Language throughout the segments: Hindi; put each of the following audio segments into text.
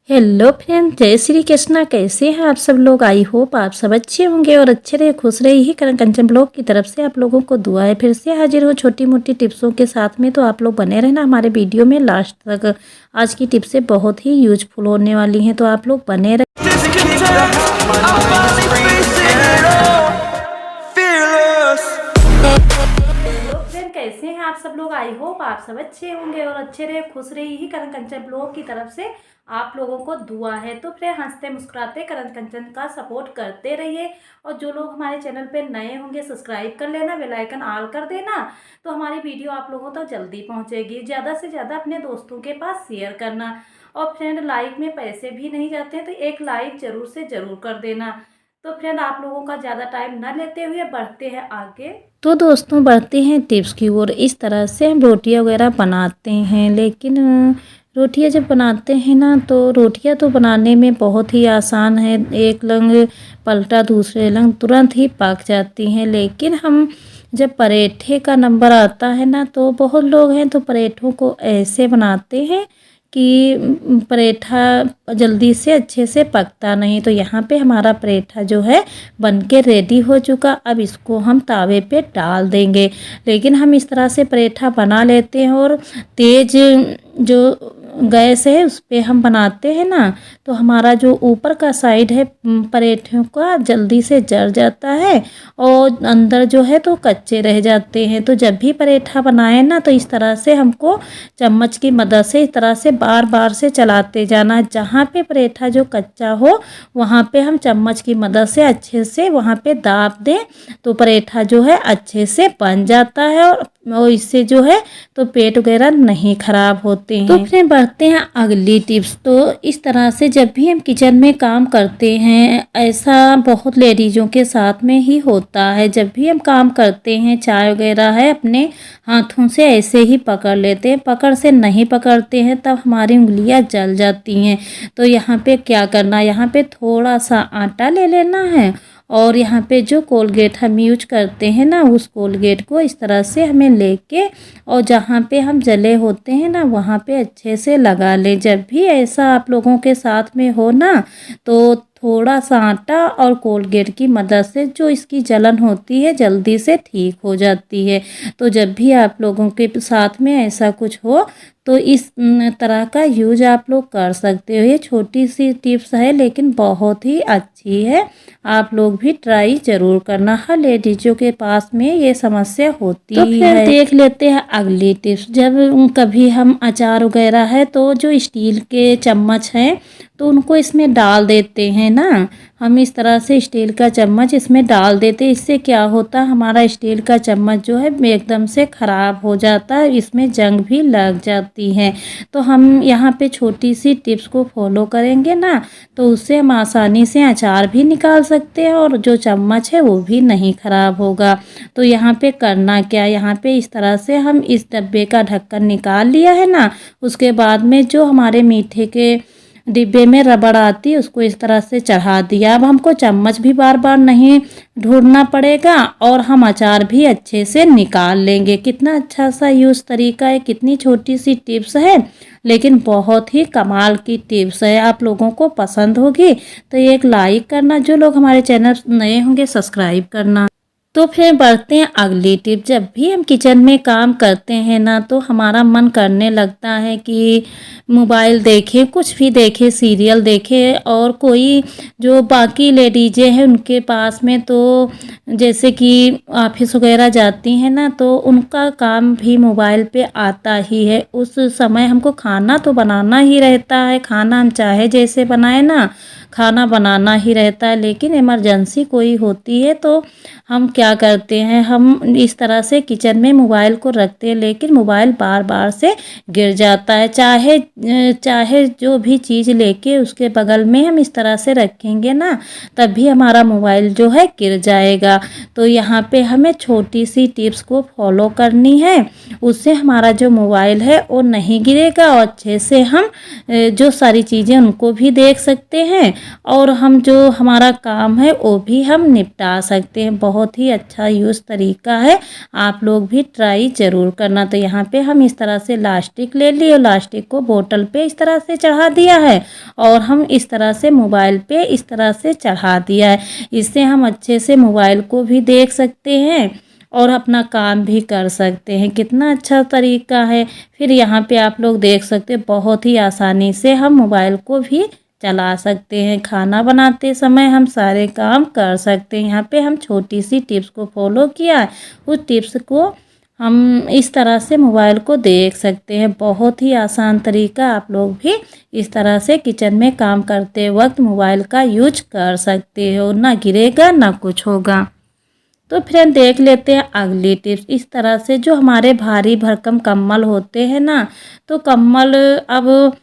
हेलो फ्रेंड, जय श्री कृष्णा। कैसे हैं आप सब लोग? आई होप आप सब अच्छे होंगे और अच्छे रहे, खुश रहे। यही करण कंचन ब्लॉग की तरफ से आप लोगों को दुआ है। फिर से हाजिर हो छोटी मोटी टिप्सों के साथ में। तो आप लोग बने रहना हमारे वीडियो में लास्ट तक। आज की टिप्सें बहुत ही यूजफुल होने वाली हैं, तो आप लोग बने रहे। हेलो फ्रेंड, कैसे हैं आप सब लोग? आई होप आप सब अच्छे होंगे और अच्छे रहे, खुश रहे। यही करण कंचन ब्लॉग की तरफ से आप लोगों को दुआ है। तो फिर हंसते मुस्कुराते करण कंचन का सपोर्ट करते रहिए। और जो लोग हमारे चैनल पे नए होंगे सब्सक्राइब कर लेना, बेल आइकन ऑल कर देना, तो हमारी वीडियो आप लोगों तक जल्दी पहुंचेगी। ज़्यादा से ज़्यादा अपने दोस्तों के पास शेयर करना। और फ्रेंड, लाइक में पैसे भी नहीं जाते हैं, तो एक लाइक ज़रूर से ज़रूर कर देना। तो फ्रेंड, आप लोगों का ज़्यादा टाइम न लेते हुए बढ़ते हैं आगे। तो दोस्तों, बढ़ते हैं टिप्स की ओर। इस तरह से हम रोटियां वगैरह बनाते हैं, लेकिन रोटियां जब बनाते हैं ना, तो रोटियां तो बनाने में बहुत ही आसान है। एक लंग पलटा दूसरे लंग तुरंत ही पक जाती हैं। लेकिन हम जब पराठे का नंबर आता है ना, तो बहुत लोग हैं तो पराठों को ऐसे बनाते हैं कि पराठा जल्दी से अच्छे से पकता नहीं। तो यहाँ पे हमारा पराठा जो है बनके रेडी हो चुका। अब इसको हम तावे पे डाल देंगे। लेकिन हम इस तरह से पराठा बना लेते हैं और तेज़ जो गैस है उस पे हम बनाते हैं ना, तो हमारा जो ऊपर का साइड है पराठों का जल्दी से जल जाता है और अंदर जो है तो कच्चे रह जाते हैं। तो जब भी पराठा बनाए ना, तो इस तरह से हमको चम्मच की मदद से इस तरह से बार बार से चलाते जाना। जहाँ पे पराठा जो कच्चा हो वहाँ पे हम चम्मच की मदद से अच्छे से वहाँ पे दाब दें, तो पराठा जो है अच्छे से बन जाता है और इससे जो है तो पेट वगैरह नहीं खराब होते हैं। तो फिर बढ़ते हैं अगली टिप्स। तो इस तरह से जब भी हम किचन में काम करते हैं, ऐसा बहुत लेडीज़ों के साथ में ही होता है। जब भी हम काम करते हैं, चाय वगैरह है, अपने हाथों से ऐसे ही पकड़ लेते हैं। पकड़ से नहीं पकड़ते हैं तब हमारी उंगलियां जल जाती हैं। तो यहाँ पे क्या करना, यहाँ पे थोड़ा सा आटा ले लेना है और यहाँ पे जो कोलगेट हम यूज करते हैं ना, उस कोलगेट को इस तरह से हमें लेके और जहाँ पे हम जले होते हैं ना, वहाँ पे अच्छे से लगा ले। जब भी ऐसा आप लोगों के साथ में हो ना, तो थोड़ा सा आटा और कोलगेट की मदद से जो इसकी जलन होती है जल्दी से ठीक हो जाती है। तो जब भी आप लोगों के साथ में ऐसा कुछ हो, तो इस तरह का यूज आप लोग कर सकते हो। ये छोटी सी टिप्स है लेकिन बहुत ही अच्छी है। आप लोग भी ट्राई जरूर करना। हर लेडीजों के पास में ये समस्या होती है। तो फिर देख लेते हैं अगली टिप्स। जब कभी हम अचार वगैरह है, तो जो स्टील के चम्मच हैं तो उनको इसमें डाल देते हैं ना। हम इस तरह से स्टील का चम्मच इसमें डाल देते हैं। इससे क्या होता है, हमारा स्टील का चम्मच जो है एकदम से ख़राब हो जाता है, इसमें जंग भी लग जाती है। तो हम यहाँ पे छोटी सी टिप्स को फॉलो करेंगे ना, तो उससे हम आसानी से अचार भी निकाल सकते हैं और जो चम्मच है वो भी नहीं ख़राब होगा। तो यहाँ पे करना क्या, यहाँ पे इस तरह से हम इस डब्बे का ढक्कन निकाल लिया है ना, उसके बाद में जो हमारे मीठे के डिब्बे में रबड़ आती है उसको इस तरह से चढ़ा दिया। अब हमको चम्मच भी बार बार नहीं ढूंढना पड़ेगा और हम अचार भी अच्छे से निकाल लेंगे। कितना अच्छा सा यूज़ तरीका है, कितनी छोटी सी टिप्स है लेकिन बहुत ही कमाल की टिप्स है। आप लोगों को पसंद होगी तो एक लाइक करना, जो लोग हमारे चैनल नए होंगे सब्सक्राइब करना। तो फिर बढ़ते हैं अगली टिप। जब भी हम किचन में काम करते हैं ना, तो हमारा मन करने लगता है कि मोबाइल देखें, कुछ भी देखें, सीरियल देखें। और कोई जो बाकी लेडीज़ें हैं उनके पास में तो जैसे कि ऑफिस वगैरह जाती हैं ना, तो उनका काम भी मोबाइल पे आता ही है। उस समय हमको खाना तो बनाना ही रहता है, खाना हम चाहे जैसे बनाए ना, खाना बनाना ही रहता है। लेकिन इमरजेंसी कोई होती है तो हम क्या करते हैं, हम इस तरह से किचन में मोबाइल को रखते हैं, लेकिन मोबाइल बार बार से गिर जाता है। चाहे जो भी चीज़ लेके उसके बगल में हम इस तरह से रखेंगे ना, तब भी हमारा मोबाइल जो है गिर जाएगा। तो यहाँ पे हमें छोटी सी टिप्स को फॉलो करनी है, उससे हमारा जो मोबाइल है वो नहीं गिरेगा और अच्छे से हम जो सारी चीज़ें उनको भी देख सकते हैं और हम जो हमारा काम है वो भी हम निपटा सकते हैं। बहुत ही अच्छा यूज़ तरीका है, आप लोग भी ट्राई ज़रूर करना। तो यहाँ पे हम इस तरह से लास्टिक ले लिए और लास्टिक को बोतल पे इस तरह से चढ़ा दिया है और हम इस तरह से मोबाइल पे इस तरह से चढ़ा दिया है। इससे हम अच्छे से मोबाइल को भी देख सकते हैं और अपना काम भी कर सकते हैं। कितना अच्छा तरीका है। फिर यहाँ पे आप लोग देख सकते हैं बहुत ही आसानी से हम मोबाइल को भी चला सकते हैं। खाना बनाते समय हम सारे काम कर सकते हैं। यहाँ पे हम छोटी सी टिप्स को फॉलो किया है, उस टिप्स को हम इस तरह से मोबाइल को देख सकते हैं। बहुत ही आसान तरीका, आप लोग भी इस तरह से किचन में काम करते वक्त मोबाइल का यूज कर सकते हो। ना गिरेगा ना कुछ होगा। तो फ्रेंड देख लेते हैं अगली टिप्स। इस तरह से जो हमारे भारी भरकम कम्बल होते हैं ना, तो कम्बल अब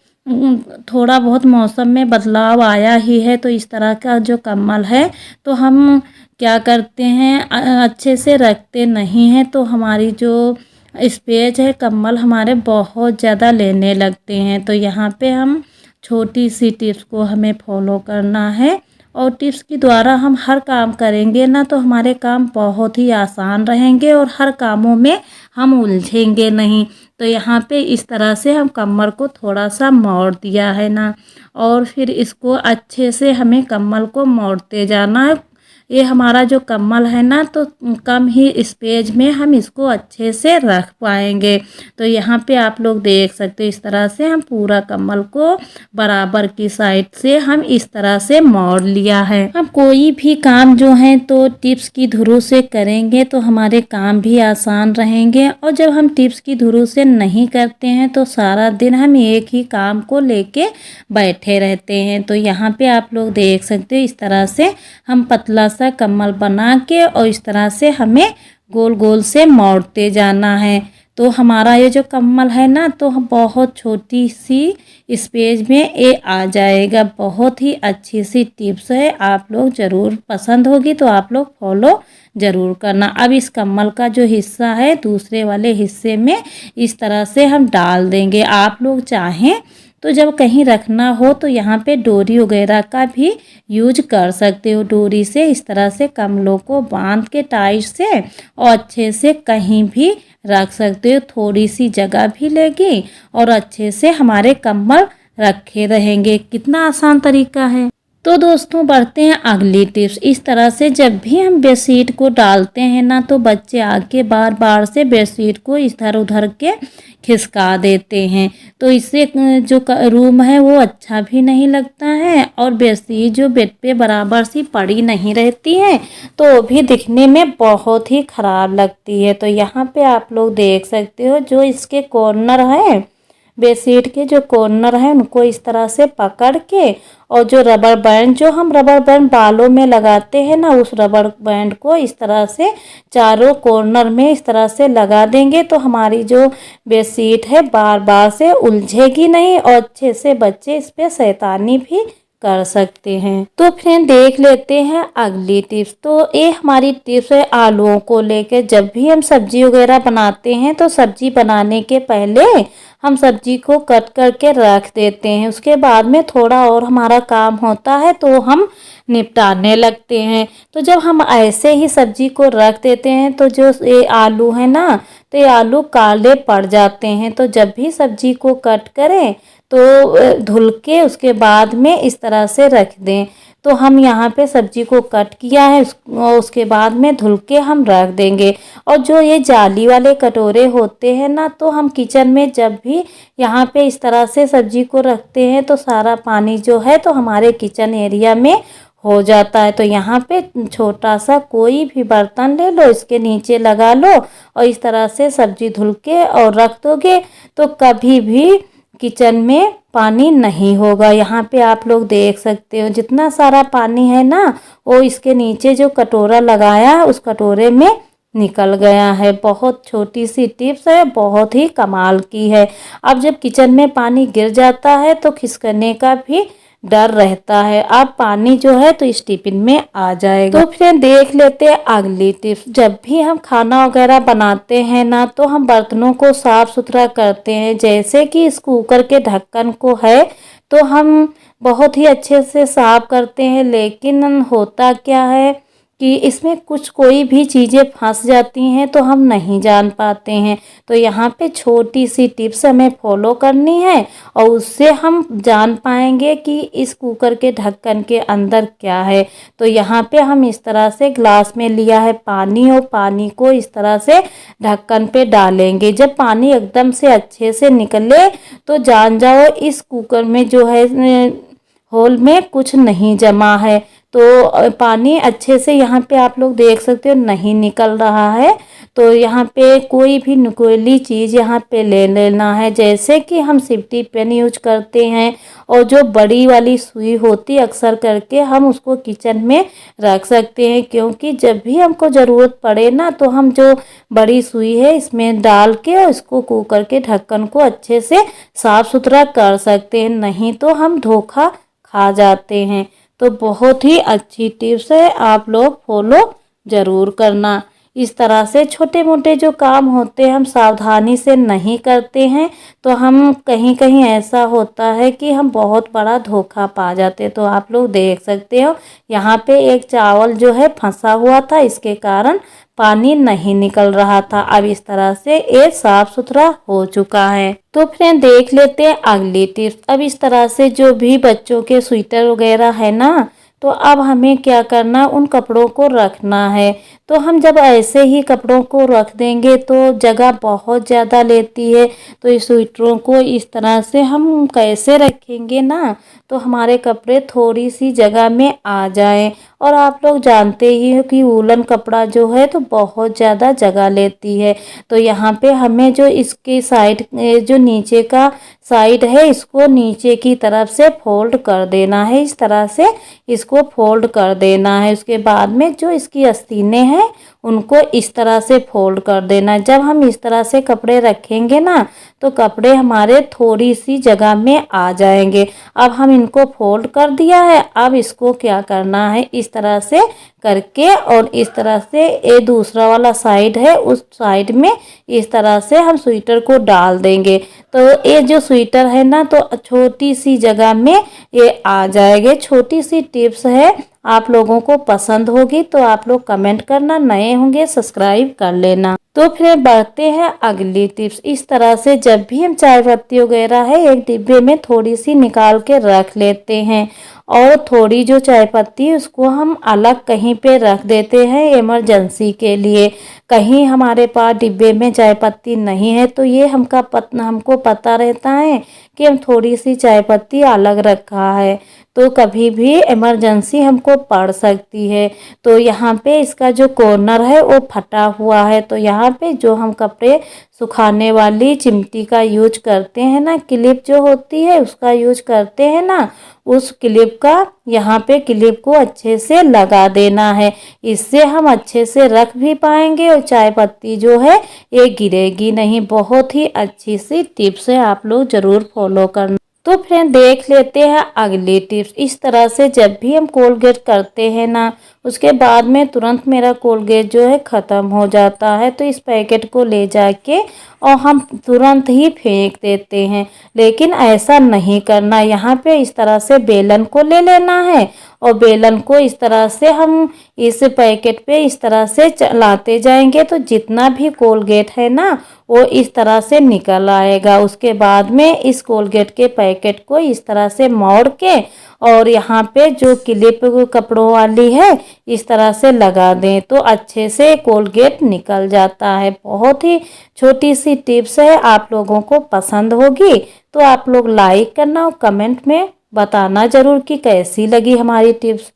थोड़ा बहुत मौसम में बदलाव आया ही है, तो इस तरह का जो कम्बल है तो हम क्या करते हैं अच्छे से रखते नहीं हैं, तो हमारी जो स्पेस है कम्बल हमारे बहुत ज़्यादा लेने लगते हैं। तो यहाँ पे हम छोटी सी टिप्स को हमें फॉलो करना है और टिप्स के द्वारा हम हर काम करेंगे ना तो हमारे काम बहुत ही आसान रहेंगे और हर कामों में हम उलझेंगे नहीं। तो यहाँ पे इस तरह से हम कमर को थोड़ा सा मोड़ दिया है ना, और फिर इसको अच्छे से हमें कमर को मोड़ते जाना है। ये हमारा जो कम्बल है ना तो कम ही स्पेस में हम इसको अच्छे से रख पाएंगे। तो यहाँ पे आप लोग देख सकते हो इस तरह से हम पूरा कम्बल को बराबर की साइड से हम इस तरह से मोड़ लिया है। हम कोई भी काम जो है तो टिप्स की धुरी से करेंगे तो हमारे काम भी आसान रहेंगे, और जब हम टिप्स की धुरी से नहीं करते हैं तो सारा दिन हम एक ही काम को लेके बैठे रहते हैं। तो यहाँ पे आप लोग देख सकते हो इस तरह से हम पतला सा कम्बल बना के और इस तरह से हमें गोल गोल से मोड़ते जाना है। तो हमारा ये जो कम्बल है ना तो हम बहुत छोटी सी स्पेस में ये आ जाएगा। बहुत ही अच्छी सी टिप्स है, आप लोग ज़रूर पसंद होगी तो आप लोग फॉलो ज़रूर करना। अब इस कम्बल का जो हिस्सा है दूसरे वाले हिस्से में इस तरह से हम डाल देंगे। आप लोग चाहें तो जब कहीं रखना हो तो यहाँ पे डोरी वगैरह का भी यूज कर सकते हो। डोरी से इस तरह से कम्बलों को बांध के टाइट से और अच्छे से कहीं भी रख सकते हो। थोड़ी सी जगह भी लेगी और अच्छे से हमारे कम्बल रखे रहेंगे। कितना आसान तरीका है। तो दोस्तों बढ़ते हैं अगली टिप्स। इस तरह से जब भी हम बेडशीट को डालते हैं ना तो बच्चे आके बार बार से बेडशीट को इधर उधर के खिसका देते हैं, तो इससे जो रूम है वो अच्छा भी नहीं लगता है और बेडशीट जो बेड पे बराबर सी पड़ी नहीं रहती है तो वो भी दिखने में बहुत ही ख़राब लगती है। तो यहाँ पे आप लोग देख सकते हो जो इसके कॉर्नर है, बेडशीट के जो कॉर्नर है उनको इस तरह से पकड़ के और जो रबर बैंड जो हम रबर बैंड बालों में लगाते हैं ना उस रबर बैंड को इस तरह से चारों कॉर्नर में इस तरह से लगा देंगे तो हमारी जो बेडशीट है बार बार से उलझेगी नहीं और अच्छे से बच्चे इस पे शैतानी भी कर सकते हैं। तो फ्रेंड देख लेते हैं अगली टिप्स। तो ये हमारी टिप्स है आलूओं को लेकर। जब भी हम सब्जी वगैरह बनाते हैं तो सब्जी बनाने के पहले हम सब्जी को कट करके रख देते हैं, उसके बाद में थोड़ा और हमारा काम होता है तो हम निपटाने लगते हैं। तो जब हम ऐसे ही सब्जी को रख देते हैं तो जो ये आलू है ना तो ये आलू काले पड़ जाते हैं। तो जब भी सब्जी को कट करें तो धुल के उसके बाद में इस तरह से रख दें। तो हम यहाँ पे सब्जी को कट किया है और उसके बाद में धुल के हम रख देंगे। और जो ये जाली वाले कटोरे होते हैं ना तो हम किचन में जब भी यहाँ पे इस तरह से सब्जी को रखते हैं तो सारा पानी जो है तो हमारे किचन एरिया में हो जाता है। तो यहाँ पे छोटा सा कोई भी बर्तन ले लो, इसके नीचे लगा लो और इस तरह से सब्जी धुल के और रख दोगे तो कभी भी किचन में पानी नहीं होगा। यहाँ पे आप लोग देख सकते हो जितना सारा पानी है ना वो इसके नीचे जो कटोरा लगाया है उस कटोरे में निकल गया है। बहुत छोटी सी टिप्स है, बहुत ही कमाल की है। अब जब किचन में पानी गिर जाता है तो खिसकने का भी डर रहता है। अब पानी जो है तो इस टिफिन में आ जाएगा। तो फिर देख लेते हैं अगली टिप्स। जब भी हम खाना वगैरह बनाते हैं ना तो हम बर्तनों को साफ सुथरा करते हैं। जैसे कि इस कुकर के ढक्कन को है तो हम बहुत ही अच्छे से साफ़ करते हैं, लेकिन होता क्या है कि इसमें कुछ कोई भी चीज़ें फंस जाती हैं तो हम नहीं जान पाते हैं। तो यहाँ पे छोटी सी टिप्स हमें फॉलो करनी है और उससे हम जान पाएंगे कि इस कुकर के ढक्कन के अंदर क्या है। तो यहाँ पे हम इस तरह से ग्लास में लिया है पानी और पानी को इस तरह से ढक्कन पे डालेंगे। जब पानी एकदम से अच्छे से निकले तो जान जाओ इस कुकर में जो है होल में कुछ नहीं जमा है। तो पानी अच्छे से यहाँ पे आप लोग देख सकते हो नहीं निकल रहा है। तो यहाँ पे कोई भी नुकीली चीज़ यहाँ पे ले लेना है, जैसे कि हम सेफ्टी पिन यूज करते हैं और जो बड़ी वाली सुई होती अक्सर करके हम उसको किचन में रख सकते हैं, क्योंकि जब भी हमको ज़रूरत पड़े ना तो हम जो बड़ी सुई है इसमें डाल के और इसको कुकर के ढक्कन को अच्छे से साफ़ सुथरा कर सकते हैं, नहीं तो हम धोखा खा जाते हैं। तो बहुत ही अच्छी टिप्स है, आप लोग फॉलो ज़रूर करना। इस तरह से छोटे मोटे जो काम होते हैं हम सावधानी से नहीं करते हैं तो हम कहीं कहीं ऐसा होता है कि हम बहुत बड़ा धोखा पा जाते। तो आप लोग देख सकते हो यहाँ पे एक चावल जो है फंसा हुआ था, इसके कारण पानी नहीं निकल रहा था। अब इस तरह से ये साफ सुथरा हो चुका है। तो फ्रेंड देख लेते हैं अगली टिप्स। अब इस तरह से जो भी बच्चों के स्वेटर वगैरह है ना, तो अब हमें क्या करना, उन कपड़ों को रखना है। तो हम जब ऐसे ही कपड़ों को रख देंगे तो जगह बहुत ज़्यादा लेती है। तो इस स्वेटरों को इस तरह से हम कैसे रखेंगे ना तो हमारे कपड़े थोड़ी सी जगह में आ जाएं। और आप लोग जानते ही हो कि वूलन कपड़ा जो है तो बहुत ज़्यादा जगह लेती है। तो यहाँ पे हमें जो इसके साइड जो नीचे का साइड है इसको नीचे की तरफ से फोल्ड कर देना है। इस तरह से इसको फोल्ड कर देना है। उसके बाद में जो इसकी आस्तीनें हैं उनको इस तरह से फोल्ड कर देना। जब हम इस तरह से कपड़े रखेंगे ना तो कपड़े हमारे थोड़ी सी जगह में आ जाएंगे। अब हम इनको फोल्ड कर दिया है, अब इसको क्या करना है इस तरह से करके और इस तरह से ये दूसरा वाला साइड है उस साइड में इस तरह से हम स्वेटर को डाल देंगे। तो ये जो स्वेटर है ना तो छोटी सी जगह में ये आ जाएंगे। छोटी सी टिप्स है, आप लोगों को पसंद होगी तो आप लोग कमेंट करना, नए होंगे सब्सक्राइब कर लेना। तो फिर बढ़ते हैं अगली टिप्स। इस तरह से जब भी हम चाय पत्ती वगैरह है एक डिब्बे में थोड़ी सी निकाल के रख लेते हैं और थोड़ी जो चाय पत्ती उसको हम अलग कहीं पे रख देते हैं इमरजेंसी के लिए। कहीं हमारे पास डिब्बे में चाय पत्ती नहीं है तो ये हमको पता रहता है कि हम थोड़ी सी चाय पत्ती अलग रखा है, तो कभी भी इमरजेंसी हमको पड़ सकती है। तो यहाँ पे इसका जो कॉर्नर है वो फटा हुआ है, तो यहाँ पे जो हम कपड़े सुखाने वाली चिमटी का यूज करते हैं ना, क्लिप जो होती है उसका यूज करते हैं ना, उस क्लिप का यहाँ पे क्लिप को अच्छे से लगा देना है। इससे हम अच्छे से रख भी पाएंगे और चाय पत्ती जो है ये गिरेगी नहीं। बहुत ही अच्छी सी टिप्स है, आप लोग ज़रूर फॉलो करना। तो फ्रेंड देख लेते हैं अगली टिप्स। इस तरह से जब भी हम कोलगेट करते हैं ना उसके बाद में तुरंत मेरा कोलगेट जो है ख़त्म हो जाता है, तो इस पैकेट को ले जाके और हम तुरंत ही फेंक देते हैं। लेकिन ऐसा नहीं करना। यहाँ पे इस तरह से बेलन को ले लेना है और बेलन को इस तरह से हम इस पैकेट पे इस तरह से चलाते जाएंगे तो जितना भी कोलगेट है ना वो इस तरह से निकल आएगा। उसके बाद में इस कोलगेट के पैकेट को इस तरह से मोड़ के और यहाँ पे जो क्लिप कपड़ों वाली है इस तरह से लगा दें तो अच्छे से कोलगेट निकल जाता है। बहुत ही छोटी सी टिप्स है, आप लोगों को पसंद होगी तो आप लोग लाइक करना और कमेंट में बताना ज़रूर कि कैसी लगी हमारी टिप्स।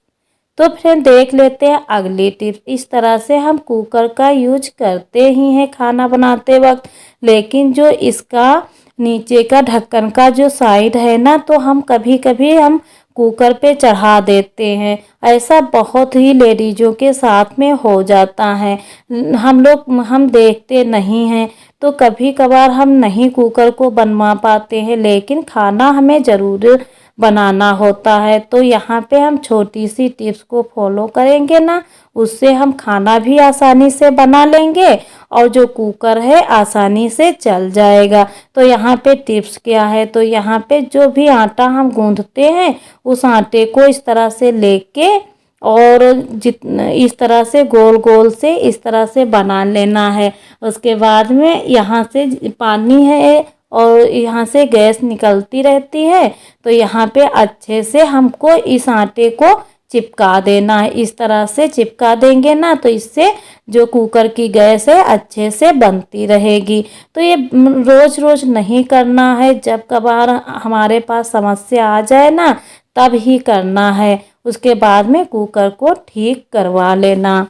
तो फ्रेंड देख लेते हैं अगली टिप्स। इस तरह से हम कुकर का यूज करते ही हैं खाना बनाते वक्त, लेकिन जो इसका नीचे का ढक्कन का जो साइड है ना तो हम कभी कभी हम कुकर पे चढ़ा देते हैं। ऐसा बहुत ही लेडीज़ों के साथ में हो जाता है। हम देखते नहीं हैं तो कभी कभार हम नहीं कुकर को बनवा पाते हैं, लेकिन खाना हमें ज़रूर बनाना होता है। तो यहाँ पे हम छोटी सी टिप्स को फॉलो करेंगे ना, उससे हम खाना भी आसानी से बना लेंगे और जो कुकर है आसानी से चल जाएगा। तो यहाँ पे टिप्स क्या है, तो यहाँ पे जो भी आटा हम गूंथते हैं उस आटे को इस तरह से लेके और इस तरह से गोल गोल से इस तरह से बना लेना है। उसके बाद में यहाँ से पानी है और यहाँ से गैस निकलती रहती है, तो यहाँ पे अच्छे से हमको इस आटे को चिपका देना है। इस तरह से चिपका देंगे ना तो इससे जो कुकर की गैस है अच्छे से बनती रहेगी। तो ये रोज़ रोज़ नहीं करना है, जब कभार हमारे पास समस्या आ जाए ना तब ही करना है। उसके बाद में कुकर को ठीक करवा लेना।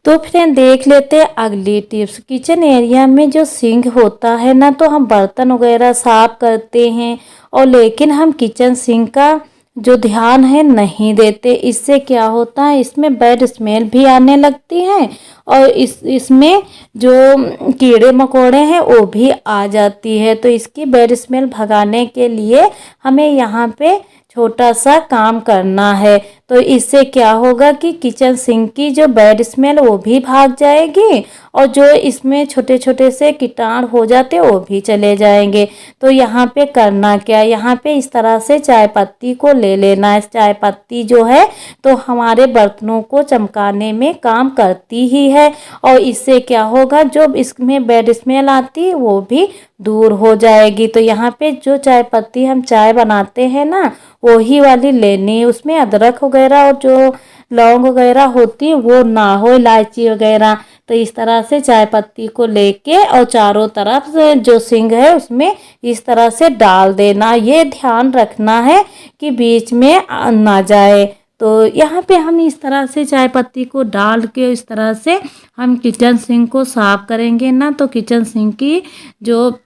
तो फ्रेंड देख लेते हैं अगली टिप्स। किचन एरिया में जो सिंक होता है ना, तो हम बर्तन वगैरह साफ करते हैं और लेकिन हम किचन सिंक का जो ध्यान है नहीं देते। इससे क्या होता है, इसमें बैड स्मेल भी आने लगती है और इसमें जो कीड़े मकोड़े हैं वो भी आ जाती है। तो इसकी बैड स्मेल भगाने के लिए हमें यहाँ पे छोटा सा काम करना है। तो इससे क्या होगा कि किचन सिंक की जो बैड स्मेल वो भी भाग जाएगी और जो इसमें छोटे छोटे से कीटाणु हो जाते वो भी चले जाएंगे। तो यहाँ पे करना क्या, यहाँ पे इस तरह से चाय पत्ती को ले लेना है। चाय पत्ती जो है तो हमारे बर्तनों को चमकाने में काम करती ही है और इससे क्या होगा, जो इसमें बैड स्मेल आती है वो भी दूर हो जाएगी। तो यहाँ पे जो चाय पत्ती हम चाय बनाते हैं ना वही वाली लेनी है, उसमें अदरक वगैरह और जो लौंग वगैरह होती है वो ना हो, इलायची वगैरह। तो इस तरह से चाय पत्ती को लेके और चारों तरफ से जो सिंक है उसमें इस तरह से डाल देना। ये ध्यान रखना है कि बीच में ना जाए। तो यहाँ पे हम इस तरह से चाय पत्ती को डाल के इस तरह से हम किचन सिंक को साफ करेंगे ना, तो किचन सिंक की जो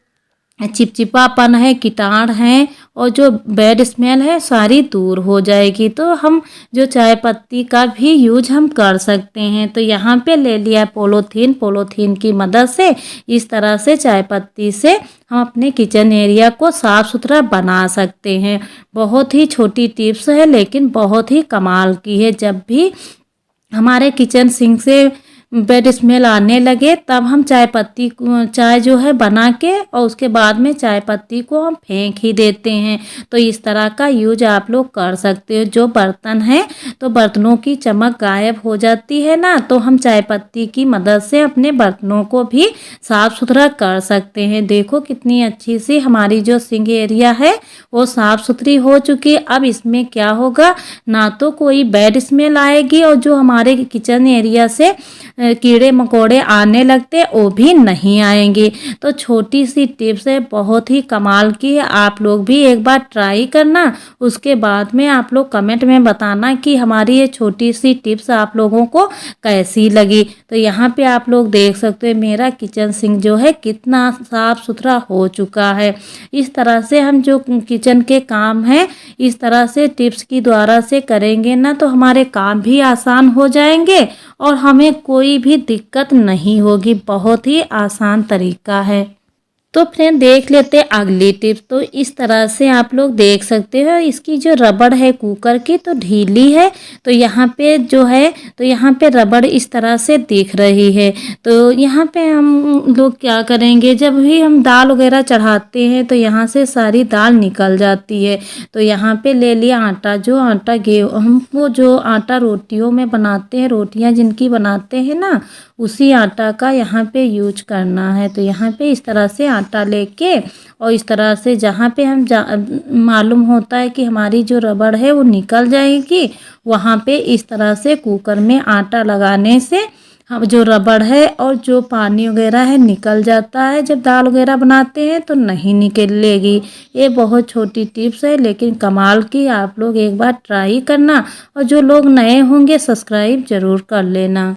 चिपचिपापन है, कीटाणु हैं और जो बैड स्मेल है सारी दूर हो जाएगी। तो हम जो चाय पत्ती का भी यूज हम कर सकते हैं। तो यहाँ पे ले लिया पॉलीथीन की मदद से इस तरह से चाय पत्ती से हम अपने किचन एरिया को साफ सुथरा बना सकते हैं। बहुत ही छोटी टिप्स है लेकिन बहुत ही कमाल की है। जब भी हमारे किचन सिंक से बैड स्मेल आने लगे तब हम चाय जो है बना के और उसके बाद में चाय पत्ती को हम फेंक ही देते हैं। तो इस तरह का यूज आप लोग कर सकते हो। जो बर्तन है तो बर्तनों की चमक गायब हो जाती है ना, तो हम चाय पत्ती की मदद से अपने बर्तनों को भी साफ सुथरा कर सकते हैं। देखो कितनी अच्छी सी हमारी जो सिंक एरिया है वो साफ सुथरी हो चुकी है। अब इसमें क्या होगा, ना तो कोई बैड स्मेल आएगी और जो हमारे किचन एरिया से कीड़े मकोड़े आने लगते वो भी नहीं आएंगे। तो छोटी सी टिप्स है, बहुत ही कमाल की है। आप लोग भी एक बार ट्राई करना, उसके बाद में आप लोग कमेंट में बताना कि हमारी ये छोटी सी टिप्स आप लोगों को कैसी लगी। तो यहाँ पे आप लोग देख सकते हैं मेरा किचन सिंक जो है कितना साफ सुथरा हो चुका है। इस तरह से हम जो किचन के काम हैं इस तरह से टिप्स की द्वारा से करेंगे ना तो हमारे काम भी आसान हो जाएंगे और हमें कोई भी दिक्कत नहीं होगी। बहुत ही आसान तरीका है। तो फ्रेंड देख लेते हैं अगली टिप्स। तो इस तरह से आप लोग देख सकते हो इसकी जो रबड़ है कुकर की तो ढीली है। तो यहाँ पे जो है तो यहाँ पे रबड़ इस तरह से दिख रही है। तो यहाँ पे हम लोग क्या करेंगे, जब भी हम दाल वगैरह चढ़ाते हैं तो यहाँ से सारी दाल निकल जाती है। तो यहाँ पे ले लिया आटा, जो आटा हमको जो आटा रोटियों में बनाते हैं, रोटियाँ जिनकी बनाते हैं ना उसी आटा का यहाँ पे यूज करना है। तो यहाँ पे इस तरह से आटा लेके और इस तरह से जहाँ पे हम मालूम होता है कि हमारी जो रबड़ है वो निकल जाएगी, वहाँ पे इस तरह से कुकर में आटा लगाने से हम जो रबड़ है और जो पानी वगैरह है निकल जाता है। जब दाल वगैरह बनाते हैं तो नहीं निकलेगी। ये बहुत छोटी टिप्स है लेकिन कमाल की, आप लोग एक बार ट्राई करना और जो लोग नए होंगे सब्सक्राइब ज़रूर कर लेना।